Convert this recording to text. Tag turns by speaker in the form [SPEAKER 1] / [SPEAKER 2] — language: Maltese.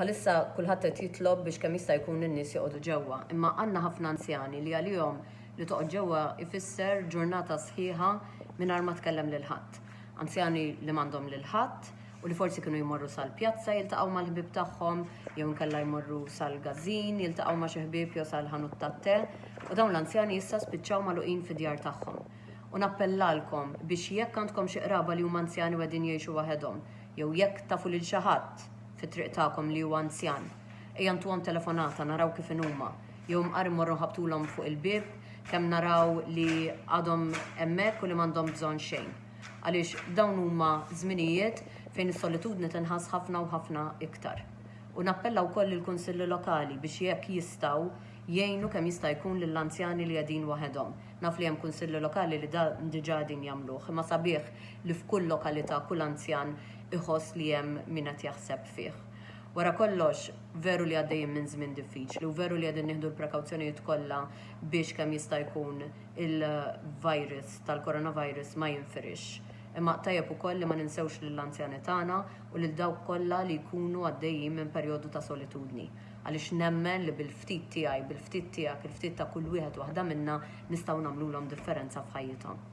[SPEAKER 1] bħalissa kulħadd qed jitlob biex kemm jista' jkun in-nies joqogħdu ġewwa, imma għandna ħafna anzjani li għalihom li toqgħod ġewwa ifisser ġurnata sħiħa mingħajr ma tkellem lil ħadd. Anzjani li m'għandhom lil ħadd u li forsi kienu jmorru sal-pjazza jiltaqgħu mal-ħbieb tagħhom jew inkella jmorru sal-gażin, jiltaqgħu ma' xi ħbieb jew sal-ħanut tat-te, u dawn l-anzjani issa spiċċaw magħluqin fid-djar tagħhom. U nappellalkom biex jekk għandkom xi qraba li huma anzjani u qegħdin jgħixu waħedhom, jew jekk tafu lil xi ħadd fit-triq tagħkom li huwa anzjan, ejja ntuhom telefonata naraw kif huma, jew mqarr immorru ħabtulhom fuq il-bieb kemm naraw li għadhom hemmhekk u li m'għandhom bżonn xejn. Għaliex dawn huma żminijiet fejn is-solitudni tinħass ħafna u ħafna iktar. U nappella wkoll il-kunsilli lokali biex jekk jistgħu jgħinu kemm jista' jkun lill-anzjani li qegħdin waħedhom. Naf li hemm kunsilli lokali li diġà qegħdin jagħmluh, imma sabiħ li f'kull lokalità kull anzjan iħoss li hemm min qed jaħseb fih. Wara kollox, veru li għaddejjin minn żmien diffiċli u veru li qegħdin nieħdu l-prekawzjonijiet kollha biex kemm jista' jkun il-virus tal-coronavirus ma jinfirix. Imma tajjeb ukoll li ma ninsewx lill-anzjani tagħna u lil dawk kollha li jkunu għaddejjin minn perjodu ta' solitudni. Għaliex nemmen li bil-ftit tiegħi, bil-ftit tiegħek, il-ftit ta' kull wieħed waħda minna nistgħu nagħmluhom differenza f'ħajjithom.